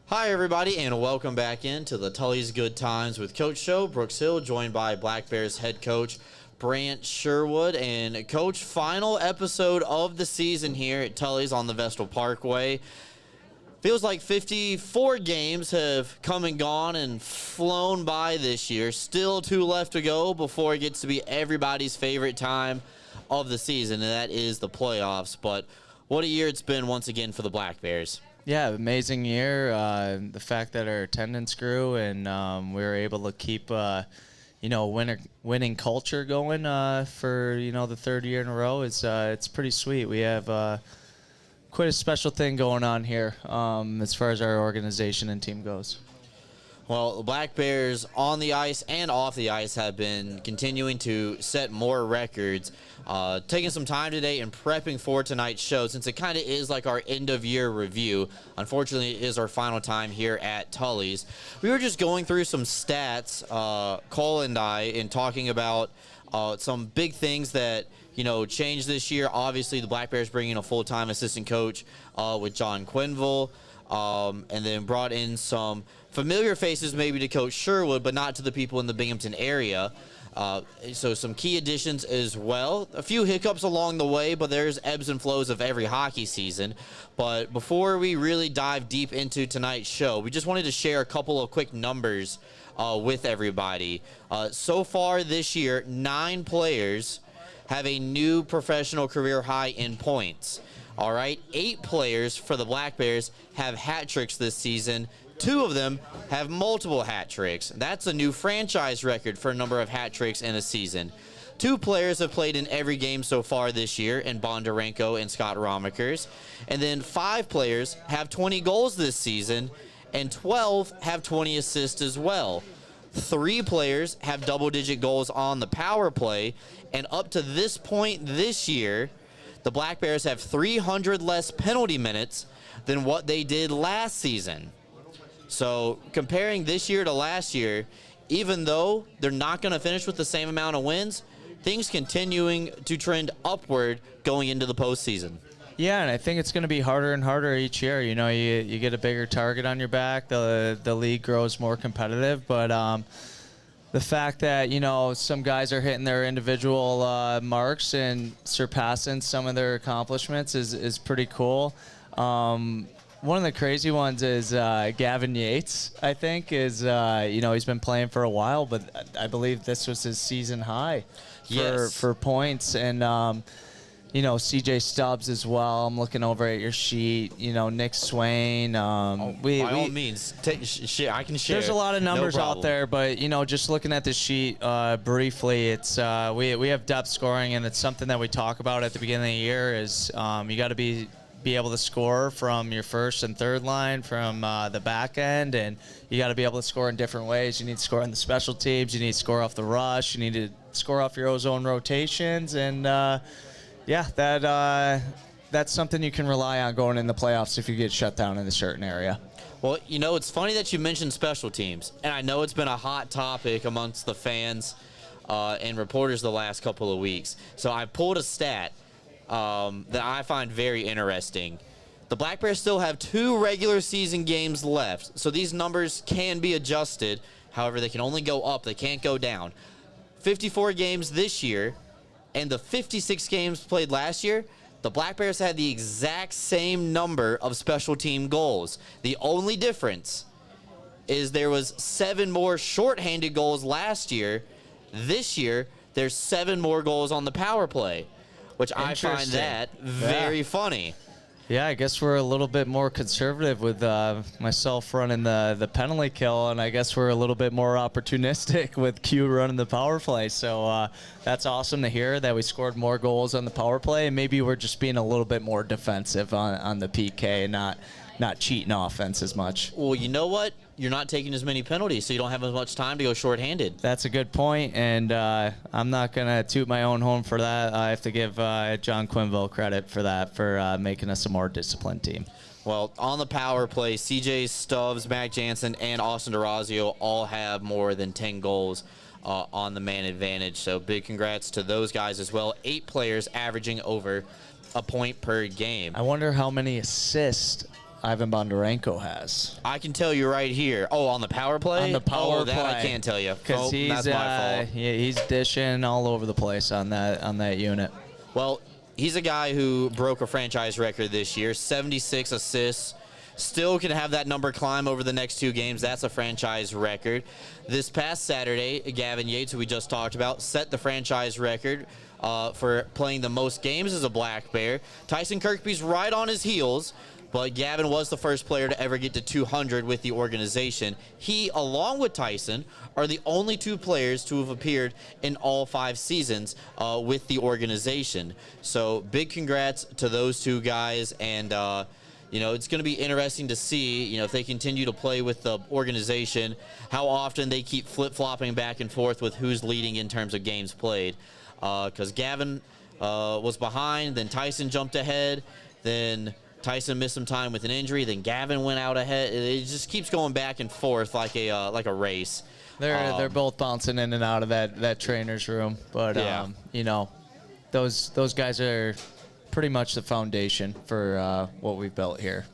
Hi, everybody, and welcome back into the Tully's Good Times with Coach Show. Brooks Hill, joined by Black Bears head coach Brant Sherwood. And, Coach, final episode of the season here at Tully's on the Vestal Parkway. Feels like 54 games have come and gone and flown by this year. Still 2 left to go before it gets to be everybody's favorite time of the season, and that is the playoffs. But what a year it's been once again for the Black Bears. Yeah, amazing year. The fact that our attendance grew and we were able to keep, winning culture going for the 3rd year in a row is it's pretty sweet. We have quite a special thing going on here as far as our organization and team goes. Well, the Black Bears on the ice and off the ice have been continuing to set more records. Taking some time today and prepping for tonight's show, since it kind of is like our end-of-year review. Unfortunately, it is our final time here at Tully's. We were just going through some stats, Cole and I, and talking about some big things that changed this year. Obviously, the Black Bears bringing a full-time assistant coach with John Quinville. And then brought in some familiar faces maybe to Coach Sherwood, but not to the people in the Binghamton area. So some key additions as well. A few hiccups along the way, but there's ebbs and flows of every hockey season. But before we really dive deep into tonight's show, we just wanted to share a couple of quick numbers with everybody. So far this year, 9 players have a new professional career high in points. All right, 8 players for the Black Bears have hat tricks this season. 2 of them have multiple hat tricks. That's a new franchise record for a number of hat tricks in a season. 2 players have played in every game so far this year in Bondarenko and Scott Romekers. And then 5 players have 20 goals this season, and 12 have 20 assists as well. 3 players have double-digit goals on the power play, and up to this point this year, the Black Bears have 300 less penalty minutes than what they did last season. So comparing this year to last year, even though they're not going to finish with the same amount of wins, things continuing to trend upward going into the postseason. Yeah, and I think it's going to be harder and harder each year. You get a bigger target on your back, the league grows more competitive, but the fact that, some guys are hitting their individual marks and surpassing some of their accomplishments is pretty cool. One of the crazy ones is Gavin Yates, I think, is, he's been playing for a while, but I believe this was his season high for points. And, CJ Stubbs as well. I'm looking over at your sheet. Nick Swain. By all means, I can share. There's a lot of numbers out there, but just looking at the sheet briefly, it's we have depth scoring, and it's something that we talk about at the beginning of the year. Is you got to be able to score from your first and third line, from the back end, and you got to be able to score in different ways. You need to score on the special teams. You need to score off the rush. You need to score off your ozone rotations, and that's something you can rely on going in the playoffs if you get shut down in a certain area. Well, it's funny that you mentioned special teams, and I know it's been a hot topic amongst the fans and reporters the last couple of weeks. So I pulled a stat that I find very interesting. The Black Bears still have 2 regular season games left, so these numbers can be adjusted. However, they can only go up. They can't go down. 54 games this year. And the 56 games played last year, the Black Bears had the exact same number of special team goals. The only difference is there was 7 more shorthanded goals last year. This year, there's 7 more goals on the power play, which I find that very funny. Yeah, I guess we're a little bit more conservative with myself running the penalty kill, and I guess we're a little bit more opportunistic with Q running the power play. So that's awesome to hear that we scored more goals on the power play, and maybe we're just being a little bit more defensive on the PK and not cheating offense as much. Well, you know what? You're not taking as many penalties, so you don't have as much time to go shorthanded. That's a good point, and I'm not going to toot my own horn for that. I have to give John Quinville credit for that, for making us a more disciplined team. Well, on the power play, CJ Stubbs, Mac Jansen, and Austin DeRazio all have more than 10 goals on the man advantage, so big congrats to those guys as well. 8 players averaging over a point per game. I wonder how many assists Ivan Bondarenko has. I can tell you right here. Oh, on the power play? On the power that play. I can't tell you. Because that's my fault. Yeah, he's dishing all over the place on that unit. Well, he's a guy who broke a franchise record this year, 76 assists. Still can have that number climb over the next 2 games. That's a franchise record. This past Saturday, Gavin Yates, who we just talked about, set the franchise record for playing the most games as a Black Bear. Tyson Kirkby's right on his heels, but Gavin was the first player to ever get to 200 with the organization. He, along with Tyson, are the only 2 players to have appeared in all 5 seasons with the organization. So big congrats to those 2 guys, and it's going to be interesting to see, if they continue to play with the organization, how often they keep flip-flopping back and forth with who's leading in terms of games played. Because Gavin was behind, then Tyson jumped ahead, then Tyson missed some time with an injury, then Gavin went out ahead. It just keeps going back and forth like a race. They're both bouncing in and out of that trainer's room, but yeah. Those guys are pretty much the foundation for what we've built here.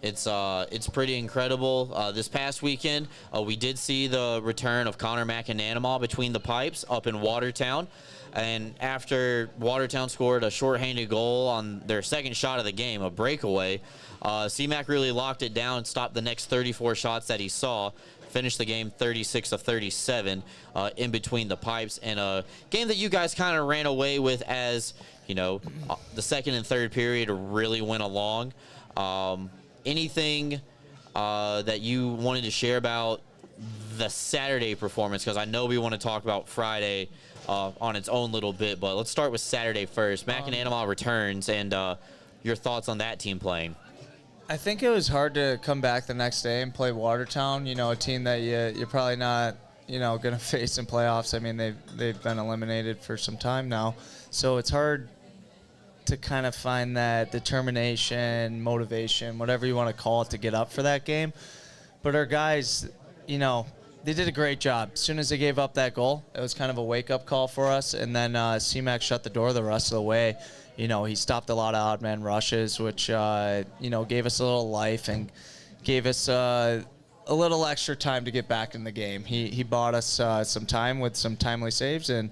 It's pretty incredible. This past weekend, we did see the return of Connor McAnanamaw between the pipes up in Watertown. And after Watertown scored a shorthanded goal on their second shot of the game, a breakaway, C-Mac really locked it down and stopped the next 34 shots that he saw. Finished the game 36 of 37 in between the pipes. And a game that you guys kind of ran away with as, the second and third period really went along. Anything that you wanted to share about the Saturday performance? Because I know we want to talk about Friday on its own little bit, but let's start with Saturday first. McAnanamaw returns, and your thoughts on that team playing. I think it was hard to come back the next day and play Watertown, a team that you're probably not, going to face in playoffs. I mean, they've been eliminated for some time now, so it's hard to kind of find that determination, motivation, whatever you want to call it, to get up for that game. But our guys, they did a great job. As soon as they gave up that goal, it was kind of a wake-up call for us. And then C-Mac shut the door the rest of the way. He stopped a lot of odd man rushes, which, gave us a little life and gave us a little extra time to get back in the game. He bought us some time with some timely saves, and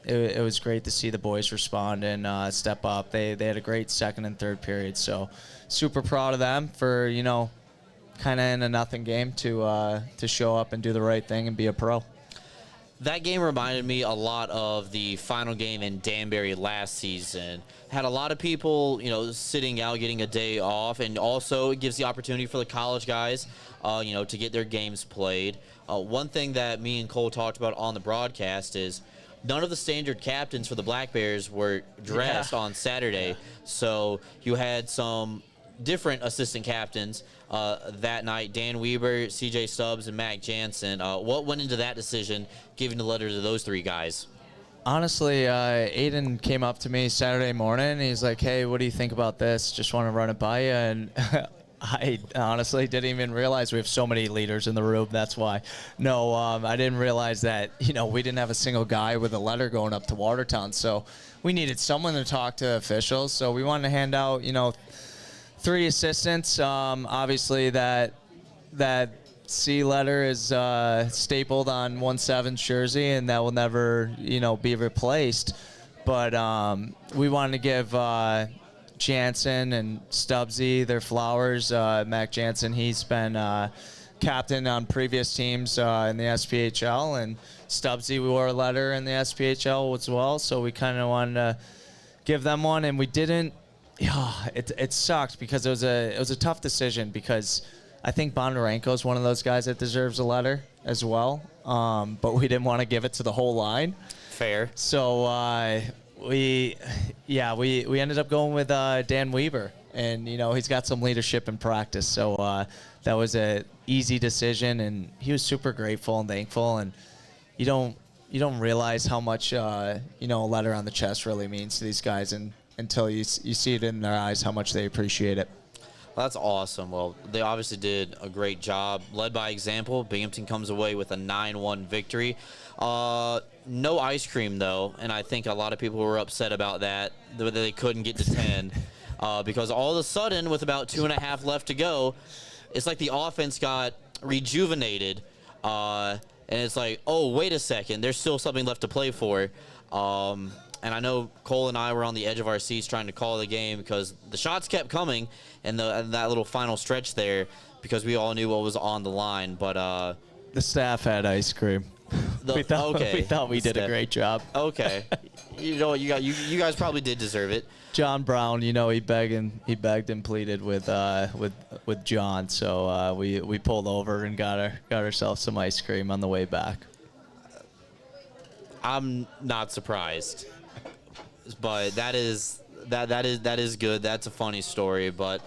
it was great to see the boys respond and step up. They had a great second and third period. So super proud of them for, kind of in a nothing game to show up and do the right thing and be a pro. That game reminded me a lot of the final game in Danbury last season. Had a lot of people, sitting out, getting a day off, and also it gives the opportunity for the college guys, to get their games played. One thing that me and Cole talked about on the broadcast is none of the standard captains for the Black Bears were dressed on Saturday, so you had some different assistant captains that night: Dan Weber, CJ Stubbs, and Mac Jansen. What went into that decision, giving the letter to those 3 guys? Honestly, Aiden came up to me Saturday morning, and he's like, "Hey, what do you think about this? Just want to run it by you." And I honestly didn't even realize we have so many leaders in the room. That's why. No, I didn't realize that, we didn't have a single guy with a letter going up to Watertown. So we needed someone to talk to officials. So we wanted to hand out, 3 assistants. Obviously, that C letter is stapled on 1/7's jersey, and that will never, be replaced. But we wanted to give Jansen and Stubbsy their flowers. Mac Jansen, he's been captain on previous teams in the SPHL, and Stubbsy, we wore a letter in the SPHL as well. So we kind of wanted to give them one, and we didn't. Yeah, it sucked because it was a tough decision, because I think Bondarenko is one of those guys that deserves a letter as well. But we didn't want to give it to the whole line. Fair. So we ended up going with Dan Weber, and he's got some leadership in practice. So that was a easy decision, and he was super grateful and thankful. And you don't realize how much a letter on the chest really means to these guys, and until you see it in their eyes how much they appreciate it. Well, that's awesome. Well, they obviously did a great job. Led by example, Binghamton comes away with a 9-1 victory. No ice cream, though, and I think a lot of people were upset about that they couldn't get to 10. because all of a sudden, with about 2.5 left to go, it's like the offense got rejuvenated, and it's like, oh, wait a second, there's still something left to play for. And I know Cole and I were on the edge of our seats trying to call the game because the shots kept coming in that little final stretch there because we all knew what was on the line. But the staff had ice cream. We thought we did a great job. Okay. You guys probably did deserve it. John Brown, he begged and pleaded with John, so we pulled over and got ourselves some ice cream on the way back. I'm not surprised, but that is good. That's a funny story, but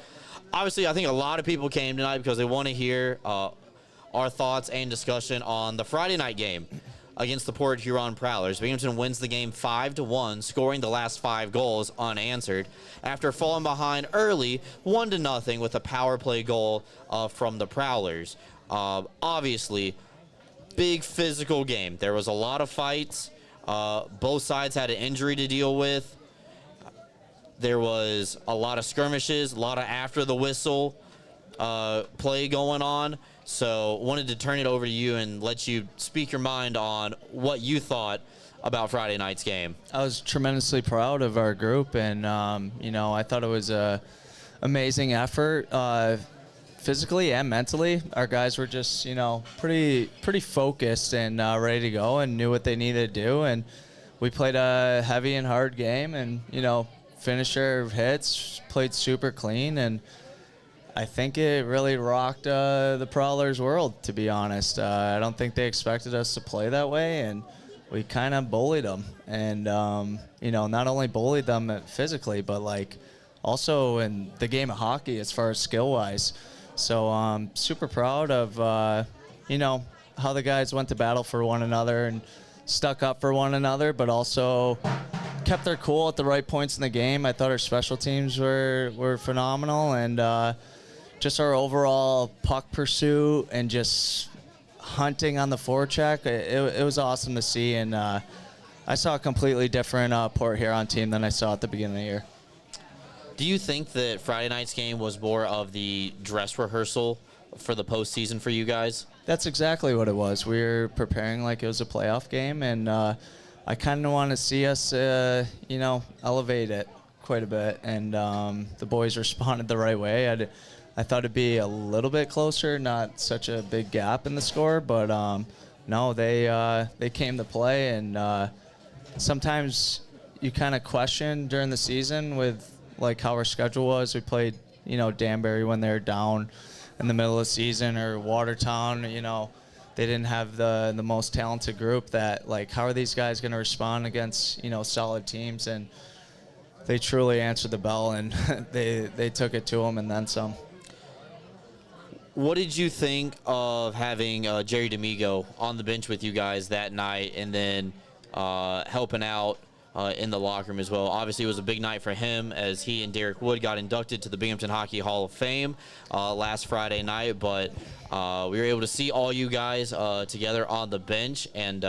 obviously I think a lot of people came tonight because they want to hear our thoughts and discussion on the Friday night game against the Port Huron Prowlers. Binghamton wins the game 5-1, scoring the last 5 goals unanswered after falling behind early 1-0 with a power play goal from the Prowlers. Obviously, big physical game. There was a lot of fights. Both sides had an injury to deal with. There was a lot of skirmishes, a lot of after the whistle play going on. So wanted to turn it over to you and let you speak your mind on what you thought about Friday night's game. I was tremendously proud of our group, and I thought it was a amazing effort, physically and mentally. Our guys were just pretty focused and ready to go and knew what they needed to do, and we played a heavy and hard game, and finished our hits, played super clean, and I think it really rocked the Prowlers' world, to be honest. I don't think they expected us to play that way, and we kind of bullied them. And, not only bullied them physically, but, also in the game of hockey as far as skill-wise. So I'm super proud of, how the guys went to battle for one another and stuck up for one another, but also kept their cool at the right points in the game. I thought our special teams were phenomenal, and just our overall puck pursuit and just hunting on the forecheck, it was awesome to see. And I saw a completely different Port Huron team than I saw at the beginning of the year. Do you think that Friday night's game was more of the dress rehearsal for the postseason for you guys? That's exactly what it was. We were preparing like it was a playoff game, and I kind of want to see us, elevate it quite a bit. And the boys responded the right way. I thought it'd be a little bit closer, not such a big gap in the score, but no, they came to play, and sometimes you kind of question during the season with how our schedule was. We played, Danbury when they were down in the middle of the season, or Watertown. They didn't have the most talented group. That how are these guys going to respond against solid teams? And they truly answered the bell, and they took it to them and then some. What did you think of having Jerry D'Amigo on the bench with you guys that night, and then helping out in the locker room as well? Obviously, it was a big night for him as he and Derek Wood got inducted to the Binghamton Hockey Hall of Fame last Friday night. But we were able to see all you guys together on the bench, and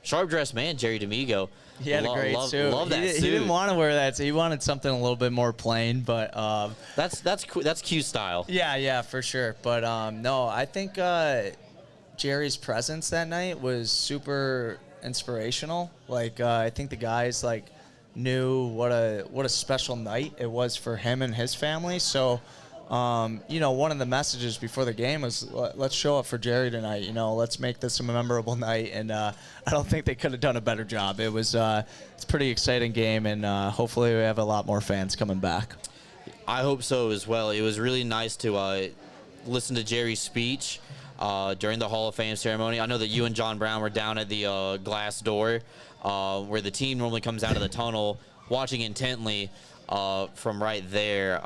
sharp-dressed man, Jerry D'Amigo. He had a great suit. Love that suit. He didn't want to wear that suit. He wanted something a little bit more plain, but that's Q style. Yeah, for sure. But no, I think Jerry's presence that night was super inspirational. I think the guys knew what a special night it was for him and his family. So one of the messages before the game was, let's show up for Jerry tonight. Let's make this a memorable night. And I don't think they could have done a better job. It's a pretty exciting game, and hopefully we have a lot more fans coming back. I hope so as well. It was really nice to listen to Jerry's speech during the Hall of Fame ceremony. I know that you and John Brown were down at the glass door where the team normally comes out of the tunnel, watching intently from right there.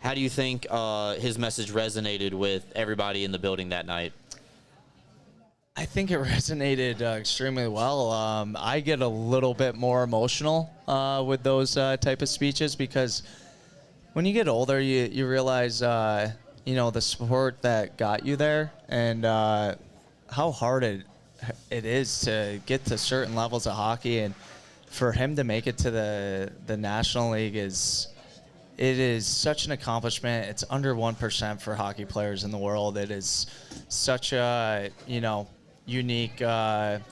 How do you think his message resonated with everybody in the building that night? I think it resonated extremely well. I get a little bit more emotional with those type of speeches, because when you get older, you realize, the support that got you there, and how hard it is to get to certain levels of hockey. And for him to make it to the National League is such an accomplishment. It's under 1% for hockey players in the world. It is such a, unique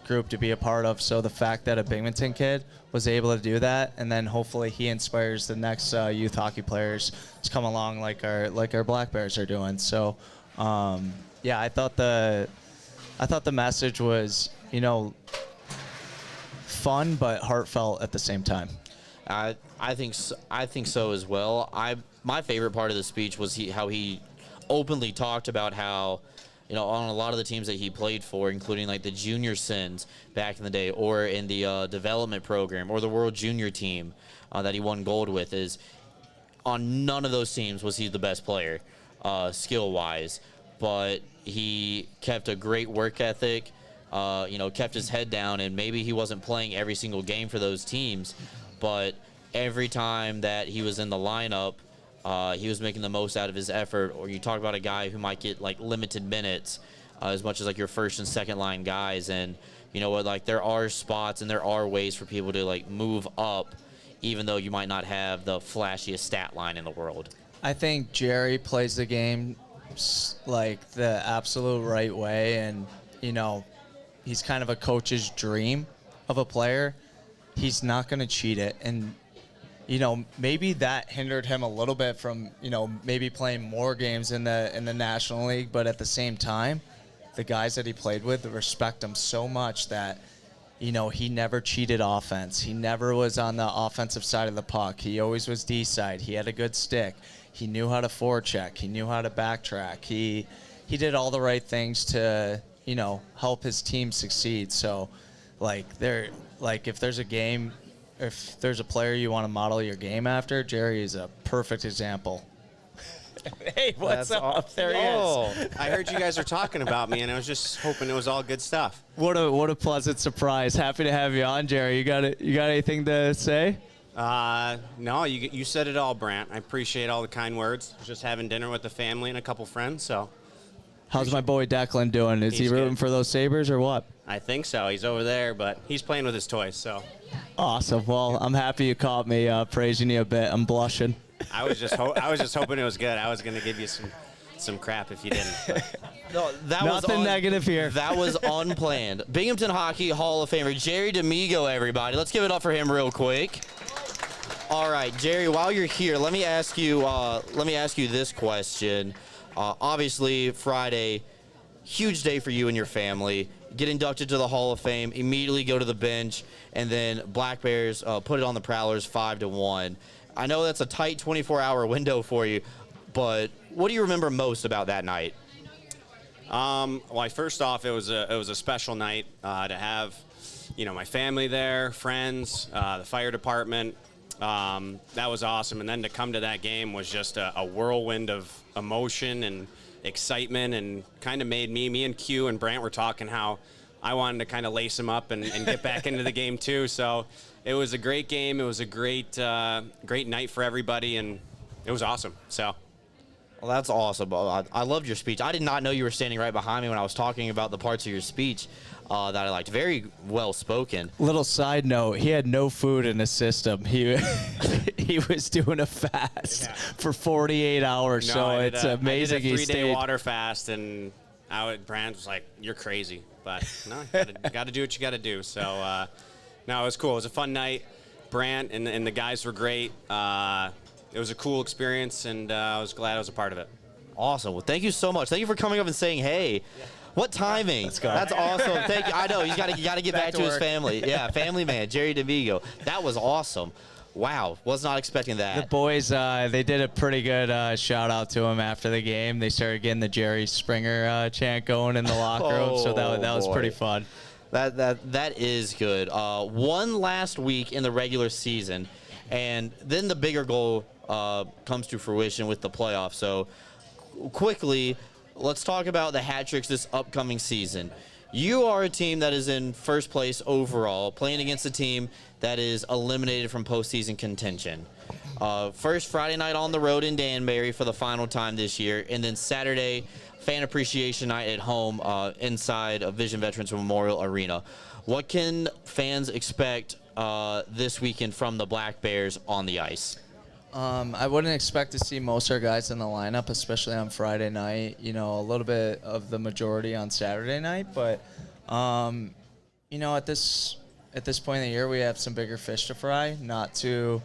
group to be a part of. So the fact that a Binghamton kid was able to do that, and then hopefully he inspires the next youth hockey players to come along like our Black Bears are doing. So, I thought the message was, fun but heartfelt at the same time. I think so as well. My favorite part of the speech was how he openly talked about how, on a lot of the teams that he played for, including like the junior Sens back in the day, or in the development program, or the World Junior team that he won gold with, is on none of those teams was he the best player skill-wise, but he kept a great work ethic, kept his head down, and maybe he wasn't playing every single game for those teams, but every time that he was in the lineup, he was making the most out of his effort. Or you talk about a guy who might get like limited minutes as much as like your first and second line guys. And you know what, like there are spots and there are ways for people to like move up, even though you might not have the flashiest stat line in the world. I think Jerry plays the game like the absolute right way. And, he's kind of a coach's dream of a player. He's not going to cheat it. And, maybe that hindered him a little bit from, maybe playing more games in the National League. But at the same time, the guys that he played with respect him so much that, he never cheated offense. He never was on the offensive side of the puck. He always was D side. He had a good stick. He knew how to forecheck. He knew how to backtrack. He did all the right things to, help his team succeed. So, if there's a game, if there's a player you want to model your game after, Jerry is a perfect example. Hey, what's up? There he is. I heard you guys were talking about me, and I was just hoping it was all good stuff. What a pleasant surprise. Happy to have you on, Jerry. You got anything to say? No, you said it all, Brant. I appreciate all the kind words. Just having dinner with the family and a couple friends, so. How's my boy Declan doing? Is he rooting for those Sabres or what? I think so. He's over there, but he's playing with his toys, so. Awesome. Well, I'm happy you caught me praising you a bit. I'm blushing. I was just hoping it was good. I was going to give you some crap if you didn't. No, Nothing negative here. That was unplanned. Binghamton Hockey Hall of Famer Jerry D'Amigo, everybody. Let's give it up for him real quick. All right, Jerry, while you're here, let me ask you this question. Obviously, Friday, huge day for you and your family. Get inducted to the Hall of Fame, immediately go to the bench, and then Black Bears put it on the Prowlers 5-1. I know that's a tight 24-hour window for you, but what do you remember most about that night? Well, first off, it was a special night to have, my family there, friends, the fire department. That was awesome, and then to come to that game was just a whirlwind of emotion and excitement, and kind of made me and Q and Brant were talking how I wanted to kind of lace him up and get back into the game too. So it was a great game. It was a great night for everybody, and it was awesome. So. Well, that's awesome. I loved your speech. I did not know you were standing right behind me when I was talking about the parts of your speech that I liked. Very well spoken. Little side note, he had no food in his system. He was doing a fast for 48 hours, it's amazing. I did a 3-day water fast, and Brand was like, "You're crazy," but no, got to do what you got to do. So no, it was cool. It was a fun night. Brant and the guys were great. It was a cool experience, and I was glad I was a part of it. Awesome. Well, thank you so much. Thank you for coming up and saying, hey. Yeah. What timing? Let's go. That's awesome. Thank you. I know. You got to get back to his family. Yeah, family man, Jerry D'Amigo. That was awesome. Wow. Was not expecting that. The boys, they did a pretty good shout-out to him after the game. They started getting the Jerry Springer chant going in the locker room, so that was pretty fun. That is good. One last week in the regular season, and then the bigger goal comes to fruition with the playoffs. So quickly, let's talk about the hat tricks this upcoming season. You are a team that is in first place overall, playing against a team that is eliminated from postseason contention. First Friday night on the road in Danbury for the final time this year, and then Saturday, fan appreciation night at home inside of Vision Veterans Memorial Arena. What can fans expect this weekend from the Black Bears on the ice? I wouldn't expect to see most of our guys in the lineup, especially on Friday night. A little bit of the majority on Saturday night. But, at this point in the year, we have some bigger fish to fry. Not to,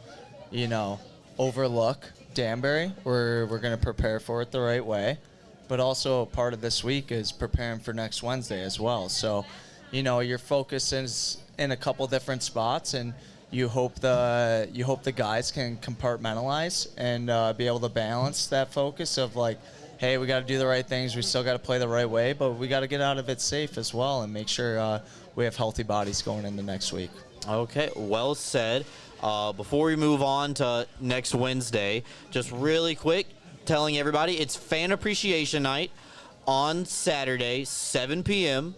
overlook Danbury. We're going to prepare for it the right way. But also part of this week is preparing for next Wednesday as well. So, your focus is in a couple different spots, and you hope the guys can compartmentalize and be able to balance that focus of like, hey, we got to do the right things, we still got to play the right way, but we got to get out of it safe as well and make sure we have healthy bodies going into next week. Okay, well said. Before we move on to next Wednesday, just really quick, telling everybody it's Fan Appreciation Night on Saturday, 7 p.m.,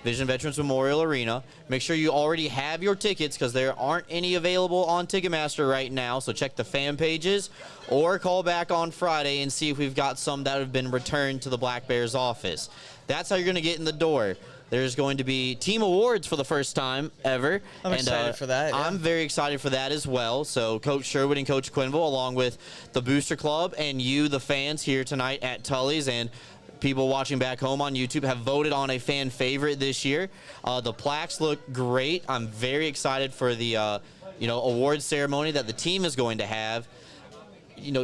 Vision Veterans Memorial Arena. Make sure you already have your tickets because there aren't any available on Ticketmaster right now, so check the fan pages or call back on Friday and see if we've got some that have been returned to the Black Bears office. That's how you're going to get in the door. There's going to be team awards for the first time ever. I'm excited for that. Yeah. I'm very excited for that as well. So Coach Sherwood and Coach Quinville, along with the Booster Club and you, the fans here tonight at Tully's, and people watching back home on YouTube, have voted on a fan favorite this year. The plaques look great. I'm very excited for the award ceremony that the team is going to have.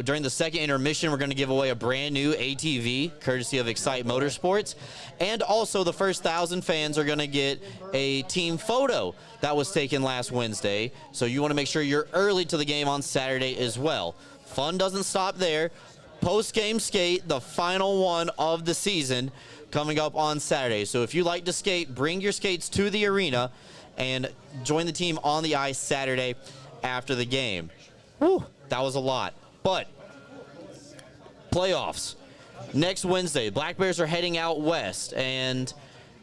During the second intermission, we're going to give away a brand new ATV, courtesy of Excite Motorsports. And also the first 1,000 fans are going to get a team photo that was taken last Wednesday. So you want to make sure you're early to the game on Saturday as well. Fun doesn't stop there. Post-game skate, the final one of the season, coming up on Saturday. So if you like to skate, bring your skates to the arena and join the team on the ice Saturday after the game. Whew, that was a lot. But playoffs. Next Wednesday, Black Bears are heading out west, and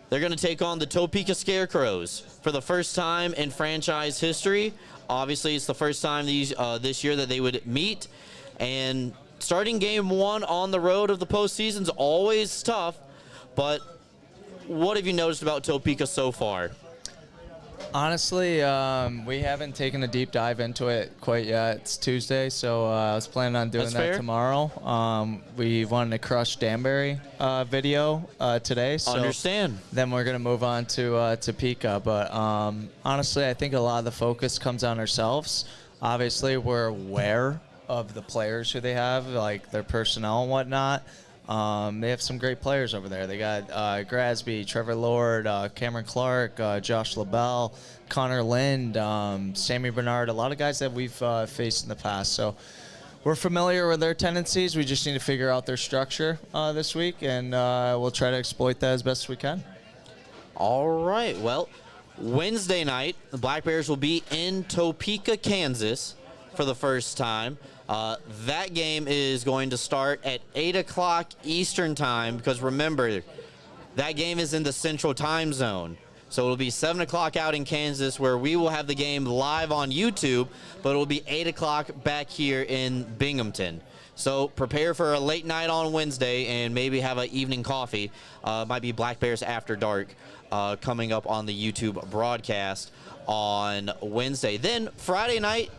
they're going to take on the Topeka Scarecrows for the first time in franchise history. Obviously, it's the first time this year that they would meet, and starting game one on the road of the postseason is always tough, but what have you noticed about Topeka so far? Honestly, we haven't taken a deep dive into it quite yet. It's Tuesday, so I was planning on doing that tomorrow. We wanted to crush Danbury video today. So understand. Then we're going to move on to Topeka. But honestly, I think a lot of the focus comes on ourselves. Obviously, we're aware of the players who they have, like their personnel and whatnot. They have some great players over there. They got Grasby, Trevor Lord, Cameron Clark, Josh LaBelle, Connor Lind, Sammy Bernard, a lot of guys that we've faced in the past. So we're familiar with their tendencies. We just need to figure out their structure this week, and we'll try to exploit that as best as we can. All right. Well, Wednesday night, the Black Bears will be in Topeka, Kansas for the first time. That game is going to start at 8 o'clock Eastern time because, remember, that game is in the Central Time Zone. So it'll be 7 o'clock out in Kansas where we will have the game live on YouTube, but it'll be 8 o'clock back here in Binghamton. So prepare for a late night on Wednesday and maybe have an evening coffee. Might be Black Bears After Dark coming up on the YouTube broadcast on Wednesday. Then Friday night,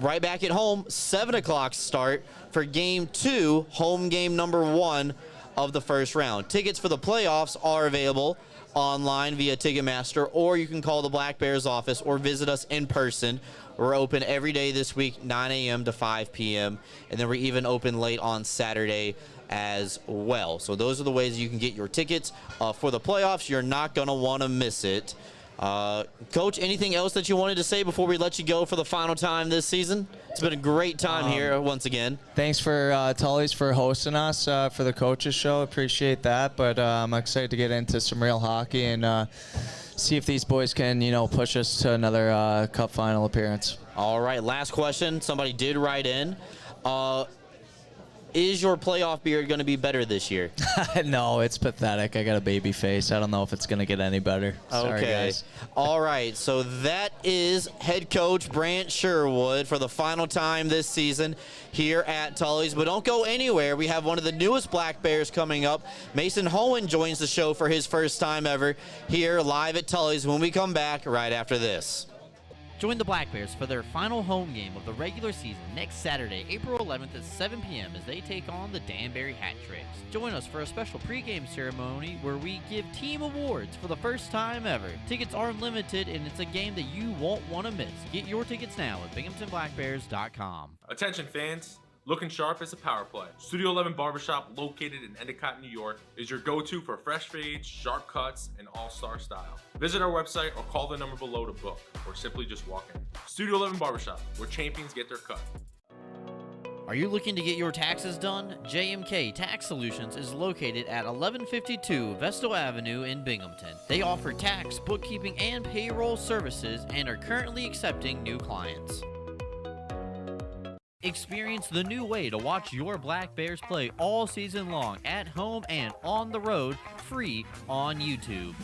right back at home, 7 o'clock start for Game 2, home game number 1 of the first round. Tickets for the playoffs are available online via Ticketmaster, or you can call the Black Bears office or visit us in person. We're open every day this week, 9 a.m. to 5 p.m., and then we're even open late on Saturday as well. So those are the ways you can get your tickets for the playoffs. You're not going to want to miss it. Coach, anything else that you wanted to say before we let you go for the final time this season? It's been a great time here once again. Thanks for Tully's for hosting us for the coaches show. Appreciate that. But I'm excited to get into some real hockey and see if these boys can, push us to another cup final appearance. All right, last question. Somebody did write in. Is your playoff beard going to be better this year? No, it's pathetic. I got a baby face. I don't know if it's going to get any better. Sorry, guys. All right, so that is head coach Brant Sherwood for the final time this season here at Tully's. But don't go anywhere. We have one of the newest Black Bears coming up. Mason Hoehn joins the show for his first time ever here live at Tully's when we come back right after this. Join the Black Bears for their final home game of the regular season next Saturday, April 11th at 7 p.m. as they take on the Danbury Hat Tricks. Join us for a special pregame ceremony where we give team awards for the first time ever. Tickets are limited and it's a game that you won't want to miss. Get your tickets now at binghamtonblackbears.com. Attention fans, looking sharp is a power play. Studio 11 Barbershop, located in Endicott, New York, is your go-to for fresh fades, sharp cuts, and all-star style. Visit our website or call the number below to book, or simply just walk in. Studio 11 Barbershop, where champions get their cut. Are you looking to get your taxes done? JMK Tax Solutions is located at 1152 Vestal Avenue in Binghamton. They offer tax, bookkeeping, and payroll services and are currently accepting new clients. Experience the new way to watch your Black Bears play all season long at home and on the road, free on YouTube.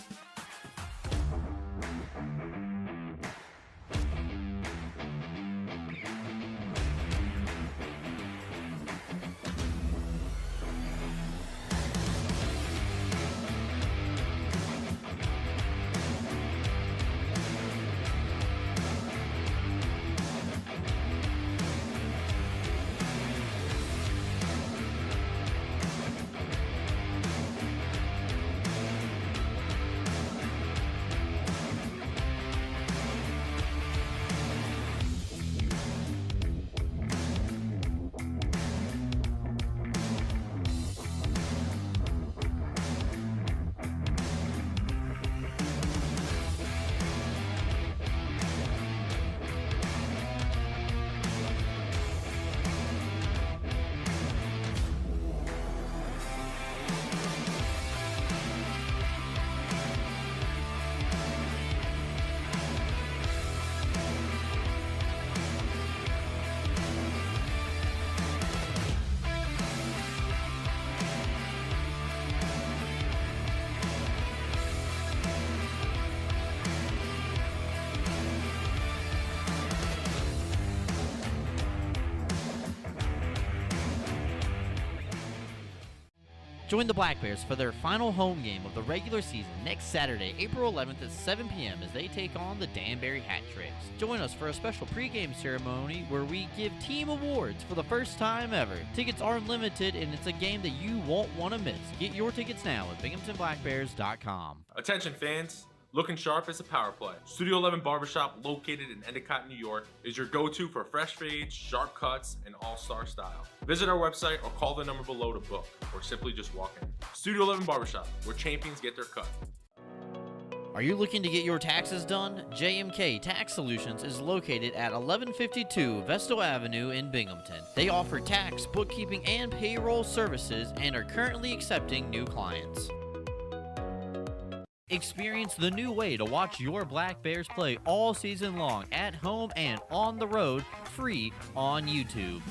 Join the Black Bears for their final home game of the regular season next Saturday, April 11th at 7 p.m. as they take on the Danbury Hat Tricks. Join us for a special pregame ceremony where we give team awards for the first time ever. Tickets are limited and it's a game that you won't want to miss. Get your tickets now at binghamtonblackbears.com. Attention fans, looking sharp is a power play. Studio 11 Barbershop, located in Endicott, New York, is your go-to for fresh fades, sharp cuts, and all-star style. Visit our website or call the number below to book, or simply just walk in. Studio 11 Barbershop, where champions get their cut. Are you looking to get your taxes done? JMK Tax Solutions is located at 1152 Vestal Avenue in Binghamton. They offer tax, bookkeeping, and payroll services and are currently accepting new clients. Experience the new way to watch your Black Bears play all season long at home and on the road, free on YouTube.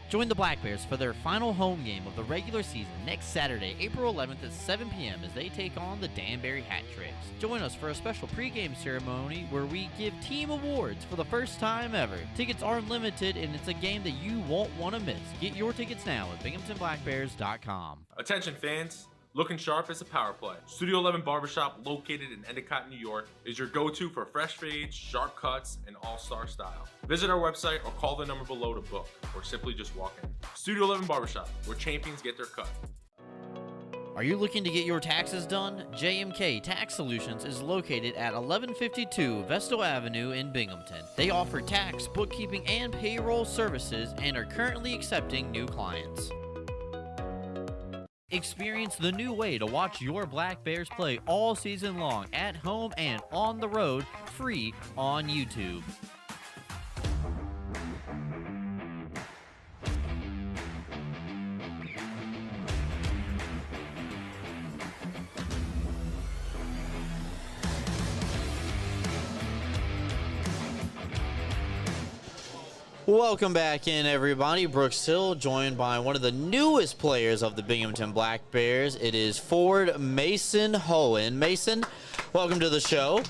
Join the Black Bears for their final home game of the regular season next Saturday, April 11th at 7 p.m. as they take on the Danbury Hat Tricks. Join us for a special pregame ceremony where we give team awards for the first time ever. Tickets are limited, and it's a game that you won't want to miss. Get your tickets now at binghamtonblackbears.com. Attention fans, looking sharp is a power play. Studio 11 Barbershop, located in Endicott, New York, is your go-to for fresh fades, sharp cuts, and all-star style. Visit our website or call the number below to book, or simply just walk in. Studio 11 Barbershop, where champions get their cut. Are you looking to get your taxes done? JMK Tax Solutions is located at 1152 Vestal Avenue in Binghamton. They offer tax, bookkeeping, and payroll services and are currently accepting new clients. Experience the new way to watch your Black Bears play all season long at home and on the road, free on YouTube. Welcome back in, everybody. Brooks Hill, joined by one of the newest players of the Binghamton Black Bears. It is forward Mason Hoehn. Mason, welcome to the show.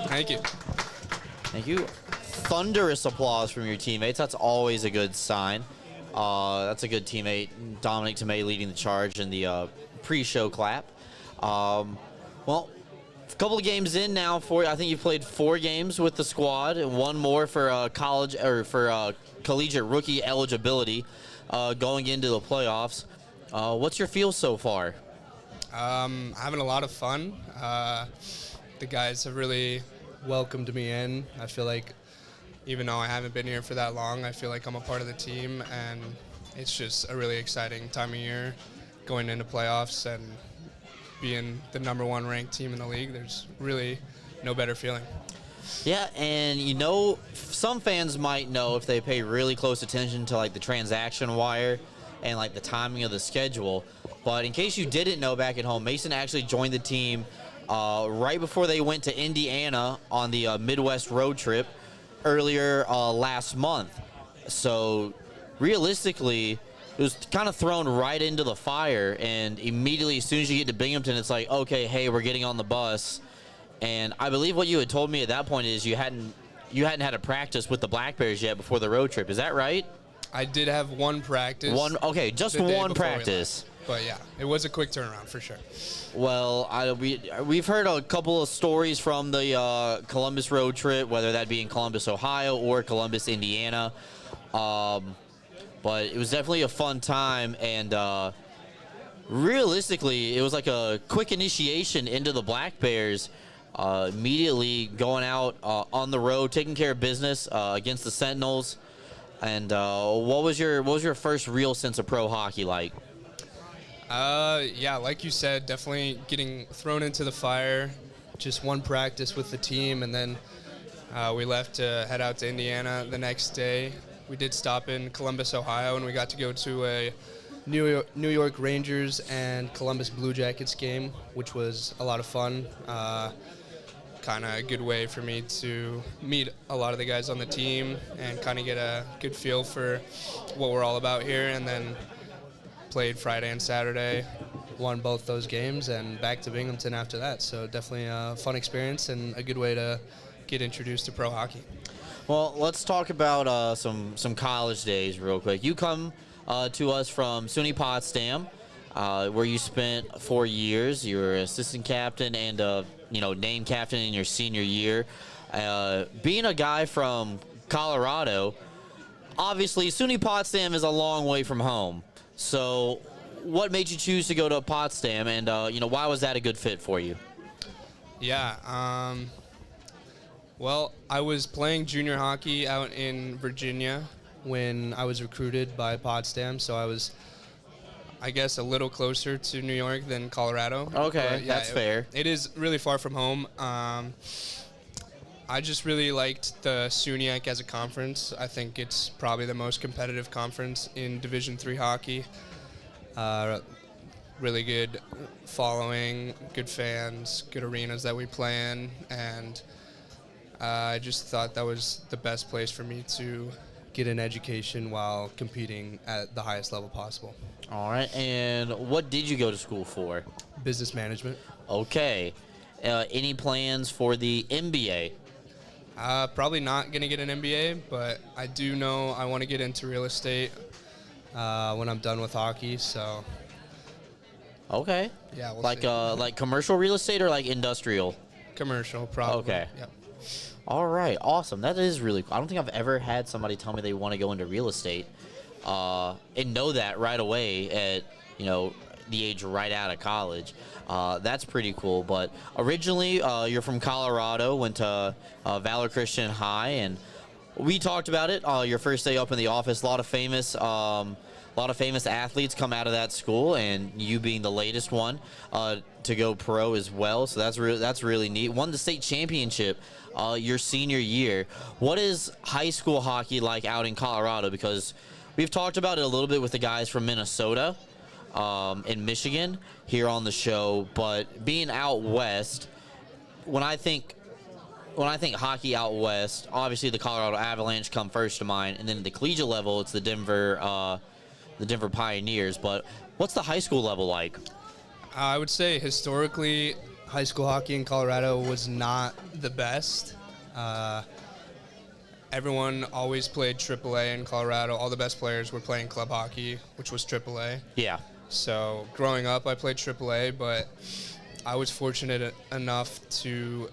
Thank you. Thank you. Thunderous applause from your teammates. That's always a good sign. That's a good teammate. Dominic Tomei leading the charge in the pre-show clap. Well, a couple of games in now for you. I think you've played 4 games with the squad and one more for college or for collegiate rookie eligibility going into the playoffs. What's your feel so far? Having a lot of fun. The guys have really welcomed me in. I feel like even though I haven't been here for that long, I feel like I'm a part of the team, and it's just a really exciting time of year going into playoffs and being the #1 ranked team in the league. There's really no better feeling. Yeah, and you know, some fans might know if they pay really close attention to like the transaction wire and like the timing of the schedule. But in case you didn't know, back at home, Mason actually joined the team right before they went to Indiana on the Midwest road trip earlier last month. So realistically, it was kind of thrown right into the fire, and immediately as soon as you get to Binghamton, it's like, okay, hey, we're getting on the bus. And I believe what you had told me at that point is you hadn't had a practice with the Black Bears yet before the road trip. Is that right? I did have one practice. Just one practice. But yeah, it was a quick turnaround for sure. Well, we've heard a couple of stories from the Columbus road trip, whether that be in Columbus, Ohio, or Columbus, Indiana. But it was definitely a fun time, and realistically, it was like a quick initiation into the Black Bears, immediately going out on the road, taking care of business against the Sentinels. And what was your first real sense of pro hockey like? Yeah, like you said, definitely getting thrown into the fire. Just one practice with the team, and then we left to head out to Indiana the next day. We did stop in Columbus, Ohio, and we got to go to a New York Rangers and Columbus Blue Jackets game, which was a lot of fun. Kind of a good way for me to meet a lot of the guys on the team and kind of get a good feel for what we're all about here. And then played Friday and Saturday, won both those games, and back to Binghamton after that. So definitely a fun experience and a good way to get introduced to pro hockey. Well, let's talk about some college days real quick. You come to us from SUNY Potsdam, where you spent 4 years. You were assistant captain and named captain in your senior year. Being a guy from Colorado, obviously SUNY Potsdam is a long way from home. So, what made you choose to go to Potsdam, and why was that a good fit for you? Yeah. Well, I was playing junior hockey out in Virginia when I was recruited by Potsdam, so I was, I guess, a little closer to New York than Colorado. Okay, yeah, that's fair. It is really far from home. I just really liked the SUNYAC as a conference. I think it's probably the most competitive conference in Division III hockey. Really good following, good fans, good arenas that we play in, and I just thought that was the best place for me to get an education while competing at the highest level possible. All right. And what did you go to school for? Business management. Okay. Any plans for the MBA? Probably not going to get an MBA, but I do know I want to get into real estate when I'm done with hockey. So, Okay. yeah, we'll Like see. like commercial real estate or like industrial? Commercial, probably. Okay. Yep. All right, awesome. That is really cool. I don't think I've ever had somebody tell me they want to go into real estate and know that right away at, the age right out of college. That's pretty cool. But originally, you're from Colorado, went to Valor Christian High, and we talked about it. Your first day up in the office, a lot of famous athletes come out of that school, and you being the latest one to go pro as well. So that's really neat. Won the state championship your senior year. What is high school hockey like out in Colorado? Because we've talked about it a little bit with the guys from Minnesota and Michigan here on the show, but being out west, when I think hockey out west, obviously the Colorado Avalanche come first to mind, and then at the collegiate level, it's the Denver Pioneers. But what's the high school level like? I would say historically, high school hockey in Colorado was not the best. Everyone always played AAA in Colorado. All the best players were playing club hockey, which was AAA. Yeah. So growing up, I played AAA, but I was fortunate enough to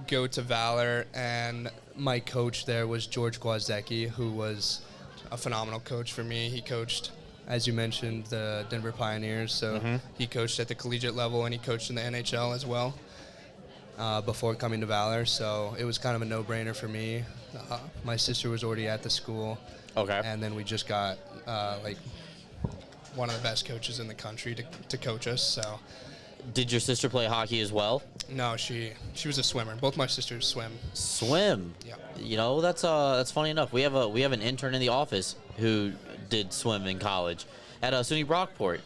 go to Valor, and my coach there was George Gwazecki, who was a phenomenal coach for me. He coached, as you mentioned, the Denver Pioneers, so he coached at the collegiate level, and he coached in the NHL as well before coming to Valor, so it was kind of a no-brainer for me. My sister was already at the school, Okay. and then we just got one of the best coaches in the country to coach us. So Did your sister play hockey as well? no, she was a swimmer. Both my sisters swim. Swim. Yeah. That's funny enough. We have an intern in the office who did swim in college at SUNY Brockport.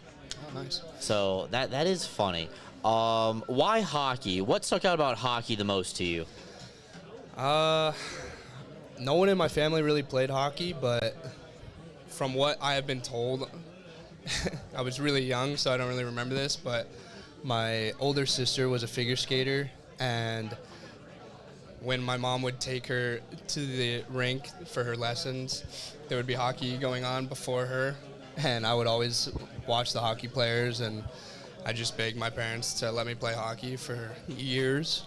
Oh, nice. So that is funny. Why hockey? What stuck out about hockey the most to you? No one in my family really played hockey, but from what I have been told, I was really young, so I don't really remember this, but my older sister was a figure skater, and when my mom would take her to the rink for her lessons, there would be hockey going on before her, and I would always watch the hockey players, and I just begged my parents to let me play hockey for years.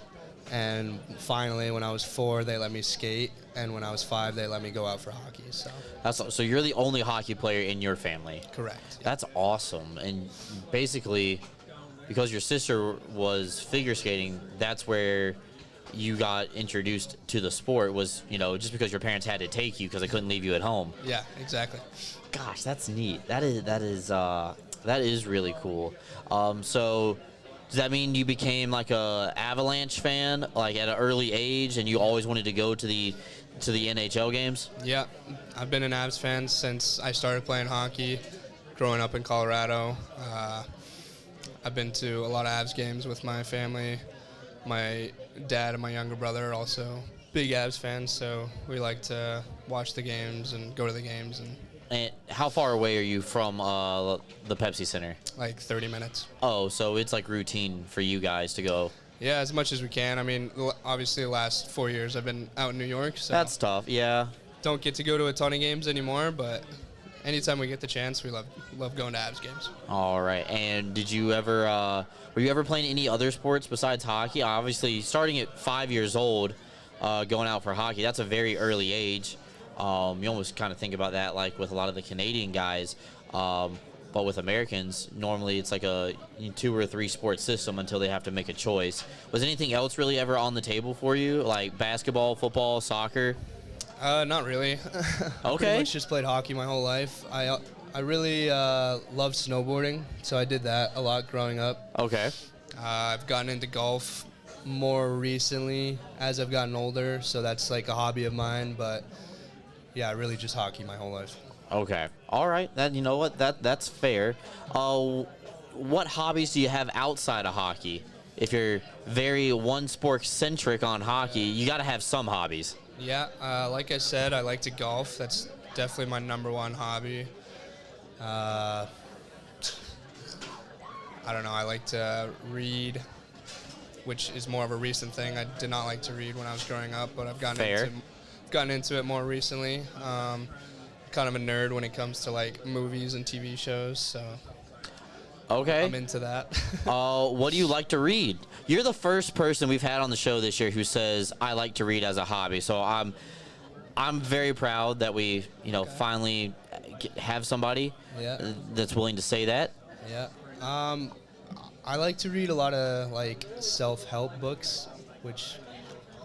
And finally, when I was 4, they let me skate, and when I was 5, they let me go out for hockey. So you're the only hockey player in your family. Correct. Yeah. That's awesome. And basically, because your sister was figure skating, that's where you got introduced to the sport. Was just because your parents had to take you because they couldn't leave you at home. Yeah, exactly. Gosh, that's neat. That is really cool. So does that mean you became like a Avalanche fan like at an early age, and you always wanted to go to the NHL games? Yeah, I've been an Avs fan since I started playing hockey, growing up in Colorado. I've been to a lot of Avs games with my family. My dad and my younger brother are also big Avs fans, so we like to watch the games and go to the games. And how far away are you from the Pepsi Center? Like 30 minutes. Oh, so it's like routine for you guys to go. Yeah, as much as we can. I mean, obviously the last 4 years I've been out in New York, so That's tough, yeah. don't get to go to a ton of games anymore, but anytime we get the chance, we love going to Avs games. All right. And did you ever were you ever playing any other sports besides hockey? Obviously, starting at 5 years old, going out for hockey, that's a very early age. You almost kind of think about that like with a lot of the Canadian guys. But with Americans, normally it's like a 2 or 3 sport system until they have to make a choice. Was anything else really ever on the table for you, like basketball, football, soccer? Not really. I Okay. pretty much just played hockey my whole life. I really loved snowboarding, so I did that a lot growing up. Okay. I've gotten into golf more recently as I've gotten older, so that's like a hobby of mine. But yeah, really just hockey my whole life. Okay. All right. You know what? That's fair. What hobbies do you have outside of hockey? If you're very one sport centric on hockey, you got to have some hobbies. Yeah, like I said, I like to golf. That's definitely my number one hobby. I don't know. I like to read, which is more of a recent thing. I did not like to read when I was growing up, but I've gotten into it more recently. Kind of a nerd when it comes to like movies and TV shows, so Okay. I'm into that. What do you like to read? You're the first person we've had on the show this year who says I like to read as a hobby. So I'm very proud that we, finally have somebody that's willing to say that. Yeah. I like to read a lot of like self-help books, which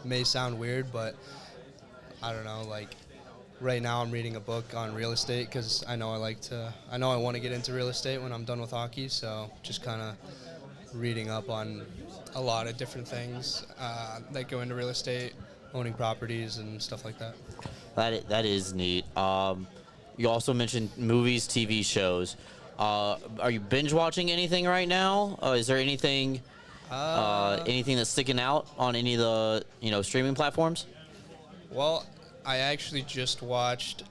may sound weird, but I don't know, like right now I'm reading a book on real estate because I know I want to get into real estate when I'm done with hockey, so just kind of reading up on a lot of different things that go into real estate, owning properties and stuff like that. That is neat. You also mentioned movies, TV shows. Are you binge watching anything right now? Is there anything that's sticking out on any of the streaming platforms? Well, I actually just watched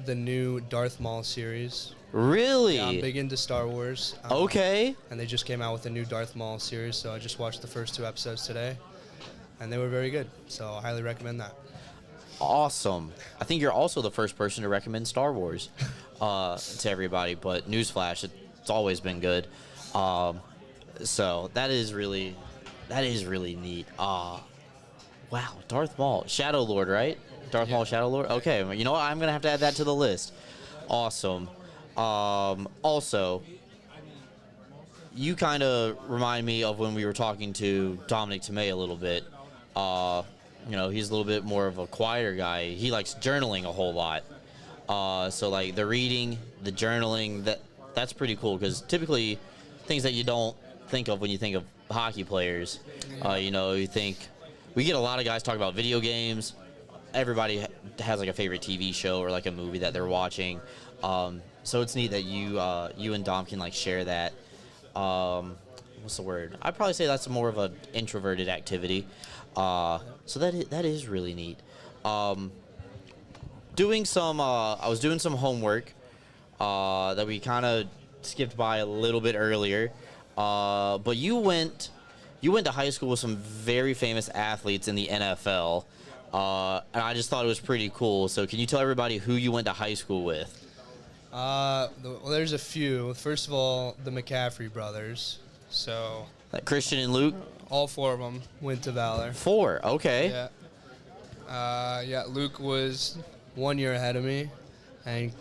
the new Darth Maul series. Really? Yeah, I'm big into Star Wars. Okay. And they just came out with a new Darth Maul series, so I just watched the first 2 episodes today, and they were very good. So I highly recommend that. Awesome. I think you're also the first person to recommend Star Wars to everybody, but newsflash, it's always been good. So that is really neat. Wow, Darth Maul, Shadow Lord, right? Darth Maul, Shadow Lord. Okay, you know what? I'm gonna have to add that to the list. Awesome. Also, you kind of remind me of when we were talking to Dominic Tomei a little bit. He's a little bit more of a quieter guy. He likes journaling a whole lot. So like the reading, the journaling, that's pretty cool because typically things that you don't think of when you think of hockey players, you think we get a lot of guys talk about video games. Everybody has like a favorite TV show or like a movie that they're watching. So it's neat that you and Dom can like share that. What's the word? I'd probably say that's more of an introverted activity. So that is really neat. I was doing some homework that we kind of skipped by a little bit earlier. But you went to high school with some very famous athletes in the NFL. And I just thought it was pretty cool. So can you tell everybody who you went to high school with? Well, there's a few. First of all, the McCaffrey brothers. So Like Christian and Luke? all 4 of them went to Valor. 4, okay. Yeah. Luke was 1 year ahead of me, and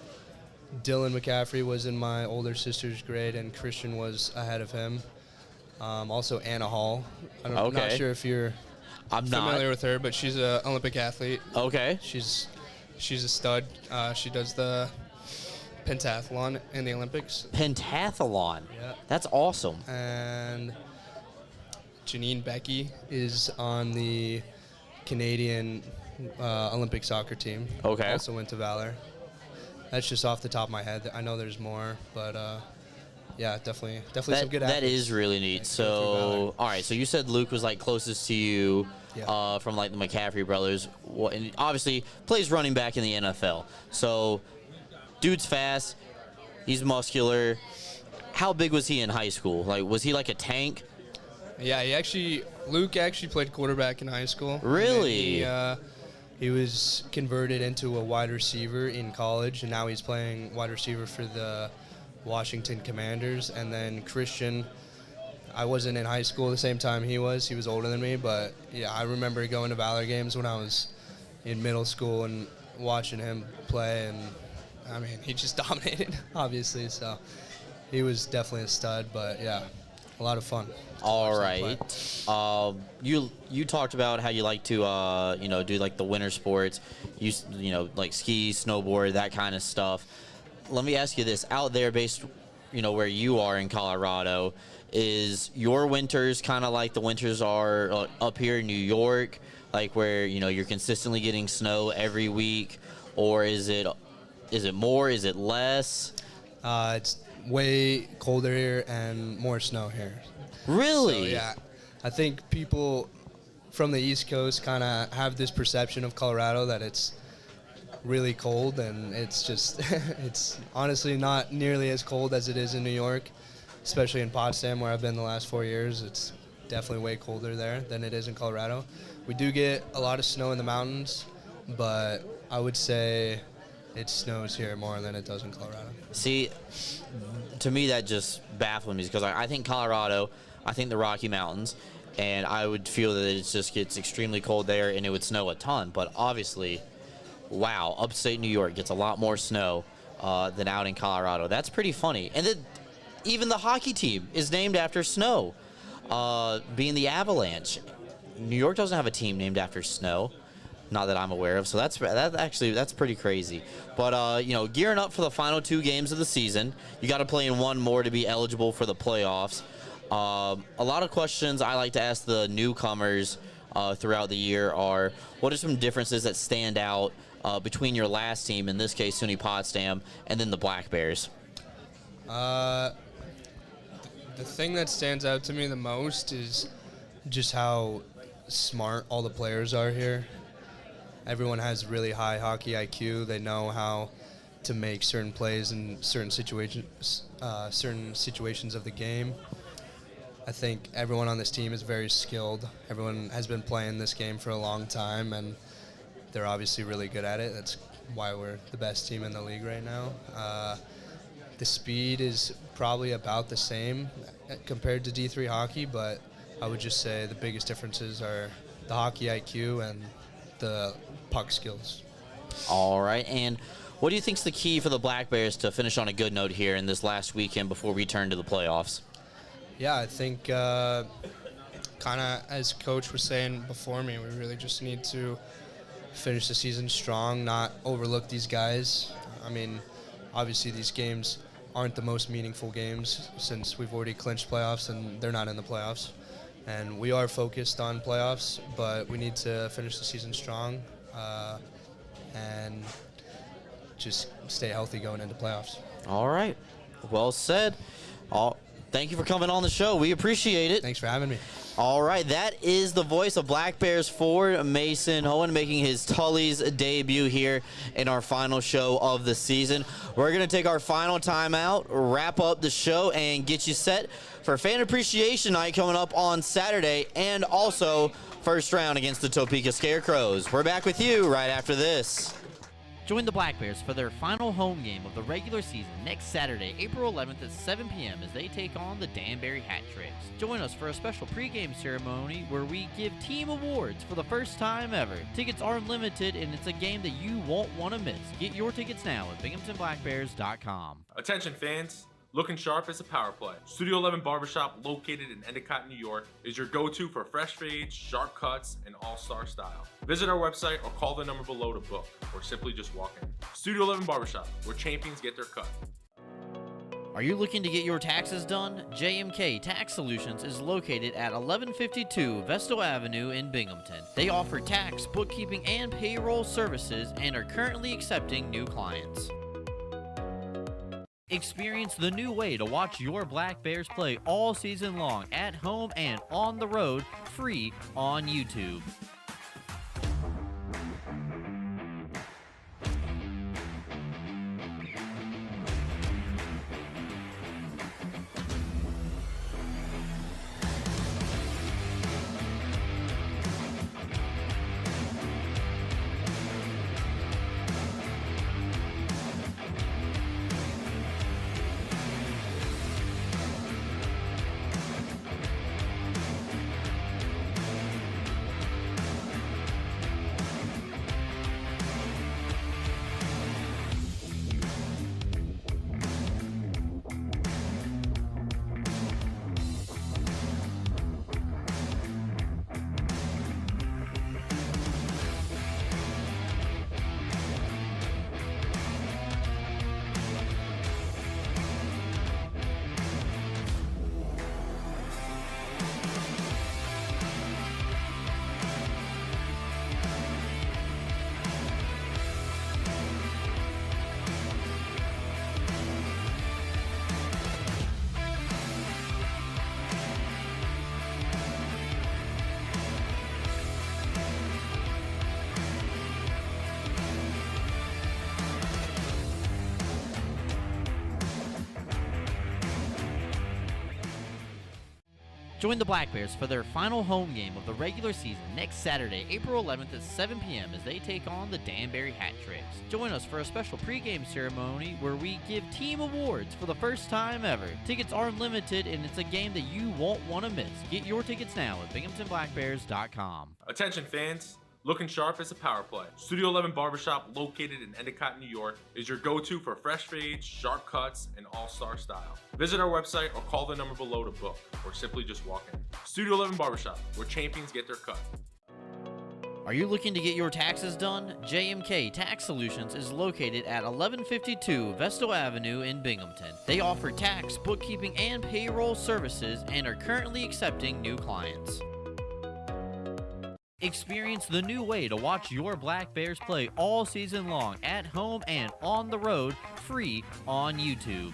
Dylan McCaffrey was in my older sister's grade, and Christian was ahead of him. Also Anna Hall. I'm not sure if you're familiar with her, but she's an Olympic athlete. Okay. She's a stud. She does the pentathlon in the Olympics. Pentathlon? Yeah. That's awesome. And Janine Becky is on the Canadian Olympic soccer team. Okay. Also went to Valor. That's just off the top of my head. I know there's more, but yeah, definitely some good athletes. That is really neat. So, all right. So you said Luke was like closest to you from like the McCaffrey brothers, and obviously plays running back in the NFL. So, dude's fast. He's muscular. How big was he in high school? Like, was he like a tank? Yeah, Luke actually played quarterback in high school. Really? He was converted into a wide receiver in college, and now he's playing wide receiver for the Washington Commanders. And then Christian, I wasn't in high school at the same time he was. He was older than me, but yeah, I remember going to Valor games when I was in middle school and watching him play, and I mean, he just dominated, obviously. So he was definitely a stud, but yeah, a lot of fun. All right. You talked about how you like to do like the winter sports, like ski, snowboard, that kind of stuff. Let me ask you this: out there, based where you are in Colorado, is your winters kind of like the winters are up here in New York, like where you're consistently getting snow every week, or is it more? Is it less? It's way colder here and more snow here. Really? So, yeah. I think people from the East Coast kind of have this perception of Colorado that it's really cold, and it's just it's honestly not nearly as cold as it is in New York, especially in Potsdam where I've been the last 4 years. It's definitely way colder there than it is in Colorado. We do get a lot of snow in the mountains, but I would say it snows here more than it does in Colorado. See, to me that just baffles me because I think Colorado, I think the Rocky Mountains, and I would feel that it just gets extremely cold there and it would snow a ton. But obviously, wow, upstate New York gets a lot more snow than out in Colorado. That's pretty funny. And then even the hockey team is named after snow, being the Avalanche. New York doesn't have a team named after snow, not that I'm aware of. So that's pretty crazy. But gearing up for the final 2 games of the season, you got to play in one more to be eligible for the playoffs. A lot of questions I like to ask the newcomers throughout the year are, what are some differences that stand out between your last team, in this case SUNY Potsdam, and then the Black Bears? The thing that stands out to me the most is just how smart all the players are here. Everyone has really high hockey IQ. They know how to make certain plays in certain situations of the game. I think everyone on this team is very skilled. Everyone has been playing this game for a long time, and they're obviously really good at it. That's why we're the best team in the league right now. The speed is probably about the same compared to D3 hockey, but I would just say the biggest differences are the hockey IQ and the puck skills. All right, and what do you think is the key for the Black Bears to finish on a good note here in this last weekend before we turn to the playoffs? Yeah, I think kind of as Coach was saying before me, we really just need to finish the season strong, not overlook these guys. I mean, obviously these games aren't the most meaningful games since we've already clinched playoffs and they're not in the playoffs. And we are focused on playoffs, but we need to finish the season strong and just stay healthy going into playoffs. All right. Well said. Thank you for coming on the show. We appreciate it. Thanks for having me. All right, that is the voice of Black Bears forward Mason Hoehn making his Tully's debut here in our final show of the season. We're going to take our final timeout, wrap up the show, and get you set for Fan Appreciation Night coming up on Saturday, and also first round against the Topeka Scarecrows. We're back with you right after this. Join the Black Bears for their final home game of the regular season next Saturday, April 11th at 7 p.m. as they take on the Danbury Hat Tricks. Join us for a special pregame ceremony where we give team awards for the first time ever. Tickets are limited, and it's a game that you won't want to miss. Get your tickets now at binghamtonblackbears.com. Attention fans, looking sharp is a power play. Studio 11 Barbershop, located in Endicott, New York, is your go-to for fresh fades, sharp cuts, and all-star style. Visit our website or call the number below to book, or simply just walk in. Studio 11 Barbershop, where champions get their cut. Are you looking to get your taxes done? JMK Tax Solutions is located at 1152 Vestal Avenue in Binghamton. They offer tax, bookkeeping, and payroll services and are currently accepting new clients. Experience the new way to watch your Black Bears play all season long, at home and on the road, free on YouTube. Join the Black Bears for their final home game of the regular season next Saturday, April 11th at 7 p.m. as they take on the Danbury Hat Tricks. Join us for a special pregame ceremony where we give team awards for the first time ever. Tickets are limited and it's a game that you won't want to miss. Get your tickets now at binghamtonblackbears.com. Attention fans, looking sharp is a power play. Studio 11 Barbershop, located in Endicott, New York, is your go-to for fresh fades, sharp cuts, and all-star style. Visit our website or call the number below to book, or simply just walk in. Studio 11 Barbershop, where champions get their cut. Are you looking to get your taxes done? JMK Tax Solutions is located at 1152 Vestal Avenue in Binghamton. They offer tax, bookkeeping, and payroll services and are currently accepting new clients. Experience the new way to watch your Black Bears play all season long at home and on the road, free on YouTube.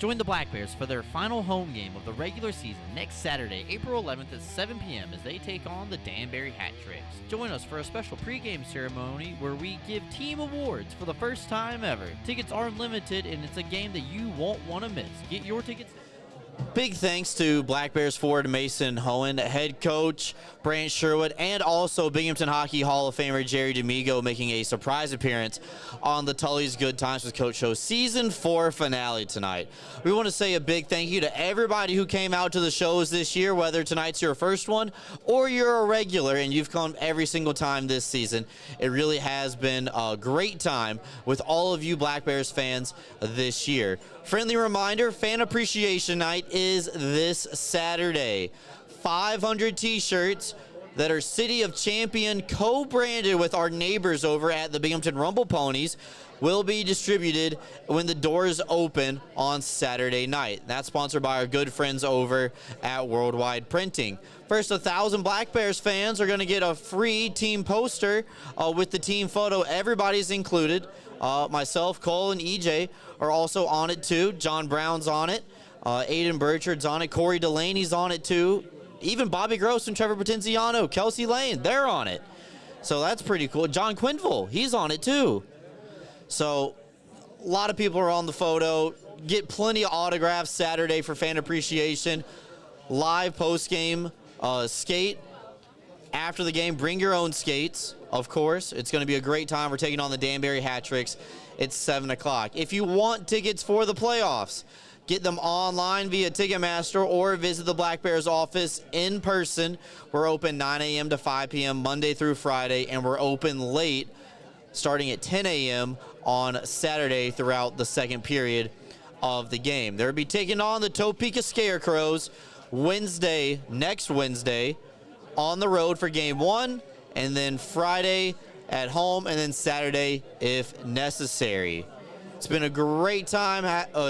Join the Black Bears for their final home game of the regular season next Saturday, April 11th at 7 p.m. as they take on the Danbury Hat Tricks. Join us for a special pregame ceremony where we give team awards for the first time ever. Tickets are limited and it's a game that you won't want to miss. Get your tickets. Big thanks to Black Bears forward Mason Hoehn, head coach Brant Sherwood, and also Binghamton Hockey Hall of Famer Jerry D'Amigo making a surprise appearance on the Tully's Good Times with Coach Show Season 4 finale tonight. We want to say a big thank you to everybody who came out to the shows this year, whether tonight's your first one or you're a regular and you've come every single time this season. It really has been a great time with all of you Black Bears fans this year. Friendly reminder, Fan Appreciation Night is this Saturday. 500 t-shirts that are City of Champion co-branded with our neighbors over at the Binghamton Rumble Ponies will be distributed when the doors open on Saturday night. That's sponsored by our good friends over at Worldwide Printing. First 1,000 Black Bears fans are going to get a free team poster with the team photo. Everybody's included. Myself, Cole, and EJ are also on it too. John Brown's on it. Aiden Burchard's on it. Corey Delaney's on it too. Even Bobby Gross and Trevor Potenziano, Kelsey Lane, they're on it. So that's pretty cool. John Quinville, he's on it too. So a lot of people are on the photo. Get plenty of autographs Saturday for Fan Appreciation. Live post-game skate. After the game, bring your own skates, of course. It's going to be a great time. We're taking on the Danbury Hat Tricks. It's 7 o'clock. If you want tickets for the playoffs, get them online via Ticketmaster or visit the Black Bears office in person. We're open 9 a.m. to 5 p.m. Monday through Friday, and we're open late starting at 10 a.m. on Saturday throughout the second period of the game. They'll be taking on the Topeka Scarecrows next Wednesday, on the road for game 1, and then Friday at home, and then Saturday if necessary. It's been a great time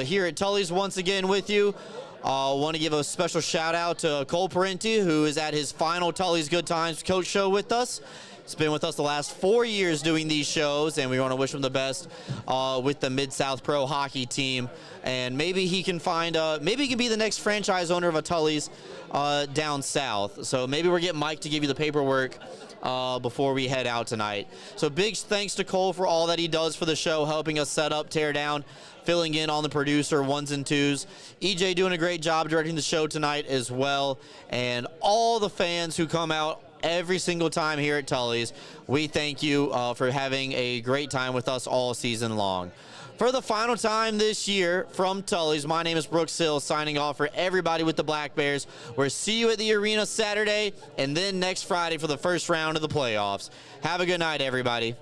here at Tully's once again with you. I want to give a special shout out to Cole Parenti, who is at his final Tully's Good Times coach show with us. He's been with us the last 4 years doing these shows, and we want to wish him the best with the Mid-South Pro Hockey team. And maybe he can maybe he can be the next franchise owner of a Tully's down south. So maybe we're getting Mike to give you the paperwork before we head out tonight. So big thanks to Cole for all that he does for the show, helping us set up, tear down, filling in on the producer, ones and twos. EJ doing a great job directing the show tonight as well. And all the fans who come out every single time here at Tully's, we thank you for having a great time with us all season long. For the final time this year from Tully's, my name is Brooks Hill, signing off for everybody with the Black Bears. We'll see you at the arena Saturday and then next Friday for the first round of the playoffs. Have a good night, everybody.